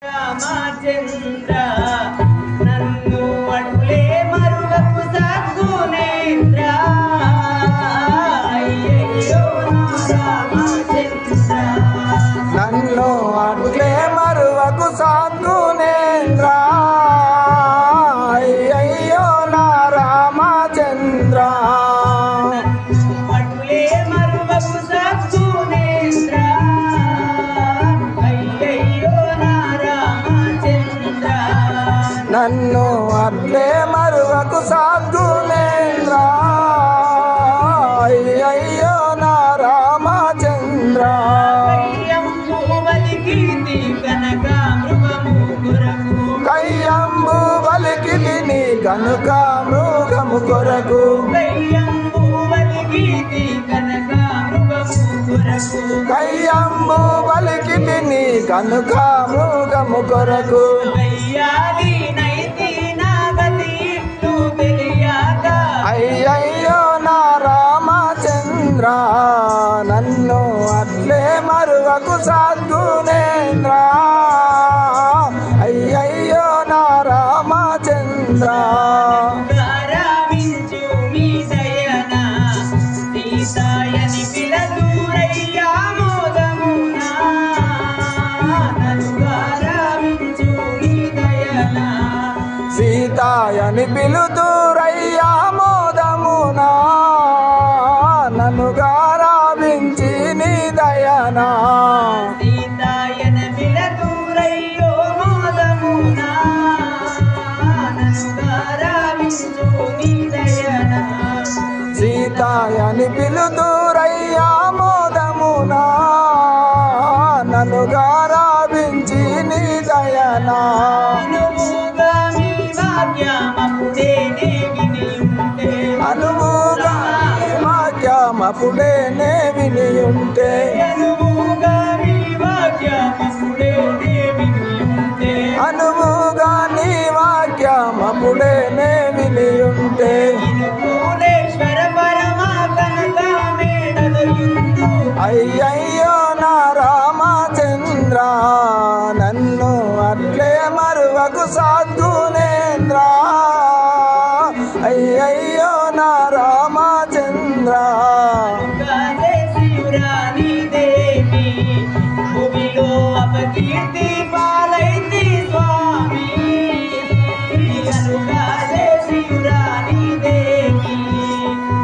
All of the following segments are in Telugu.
రామచంద్ర నన్ను అట్లే మరువకు సద్గుణేంద్ర అయ్యయ్యో రామచంద్ర నన్ను అట్లే మరువకు సద్గుణేంద్ర అయ్యయ్యో నా రామచంద్ర అట్లే మరువకు సద్గుణేంద్ర అయ్యయ్యో నా రామచంద్ర నన్ను అట్లే మరువకు సద్గుణేంద్ర అయ్యయ్యో నా రామచంద్ర కయ్యంబు వలికిది నీ కనుక మృగము కొరకు కయ్యంబు వలికిది నీ కనుక మృగము కొరకు అయ్యయ్యో నా రామచంద్ర నన్ను అట్లే మరువకు సద్గుణేంద్ర అయ్యయ్యో నా రామచంద్ర సీతాయని పిలుతురయ్యా మోదమునా నన్ను గారావించి నీ దయనా సీతాయన పిలుతురయ్యో మోదమునా నన్ను గారావించు నీ దయనా సీతాయని పిలుతురయ్యా మోదమునా నన్ను గారావించి నీ దయనా అనువుగా వాక్యమప్పుడే నే వినియుంటే అనువుగా నీ వాక్యమప్పుడే నే వినియుంటే అయ్యయ్యో నా రామచంద్ర నన్ను అట్లే మరువకు సద్గుణేంద్ర అయ్యయ్యో నా రామచంద్ర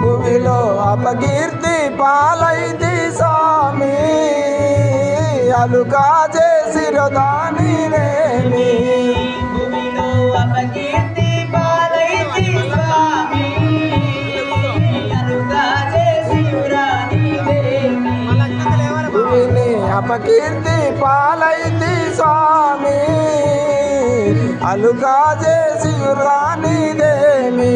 భూమిలో అపకీర్తి పాలైతి స్వామి అలుకా చేసిరో దాని రేమి అపకీర్తి పాలైతి స్వామి అలుకా చేసి రానిదేమి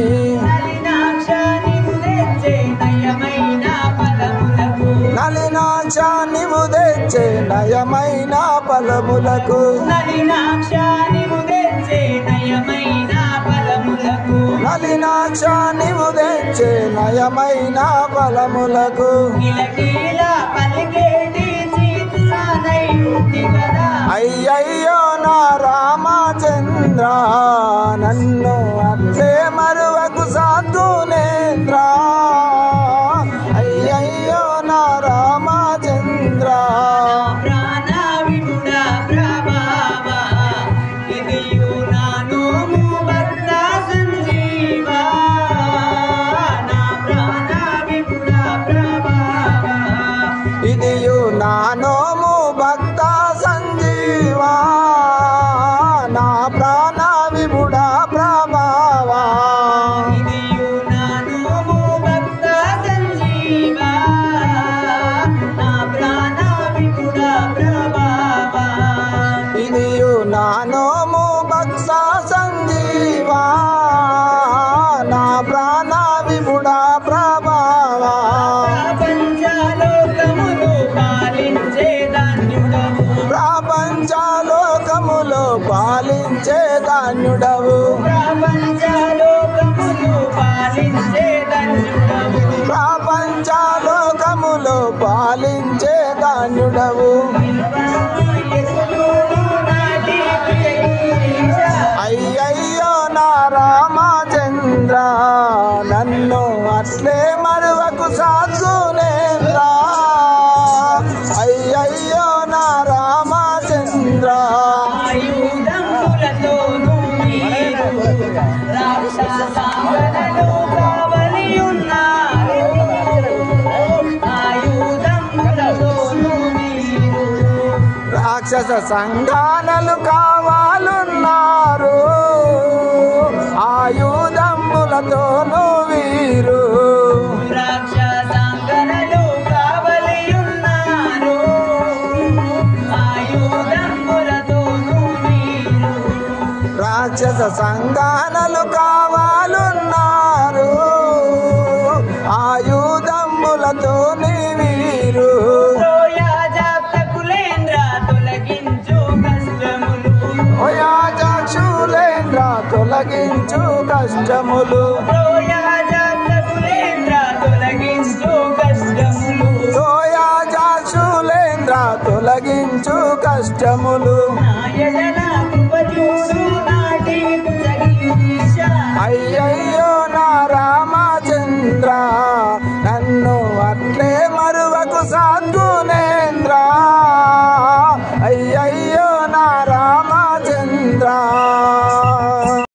నలినాక్ష నీవు తెచ్చే నయమైన ఫలములకు నలినాక్ష నీవు తెచ్చే నయమైన ఫలములకు అయ్యయ్యో నా రామచంద్ర నన్ను అట్లే మరువకు సద్గుణేంద్ర అయ్యయ్యో నా రామచంద్ర ఇదియు నా నోము భక్త సంజీవా నా ప్రాణ విభుడ ప్రభావా ఇదియు నా నోము భక్త సంజీవా నా ప్రాణ విభుడ ప్రభావా ఇదియు నా నోము భక్త సంజీవా నా ప్రాణ విభుడ ప్రభావా ప్రపంచలోకములో పాలించే ధాన్యుడవు ప్రపంచలోకములో పాలించే ధాన్యుడవు ఆయుధములతోను మీరు రాక్షసాంగనలు కావలి ఉన్నారు ఆయుధములతోను మీరు రాక్షస సంఘానలు కావాలున్నారు ఆయుధములతోను వీరు రాక్షసాంగనలు కావలి ఉన్నారు ఆయుధములతోను మీరు రాక్షస సంఘానలు కావాలున్నారు ఆయుధములతోని వీరు తొలగించు కష్టములు సోయాజాక్షులేంద్ర తొలగించు కష్టములు అయ్యయ్యో నా రామచంద్ర నన్ను అట్లే మరువకు సాధు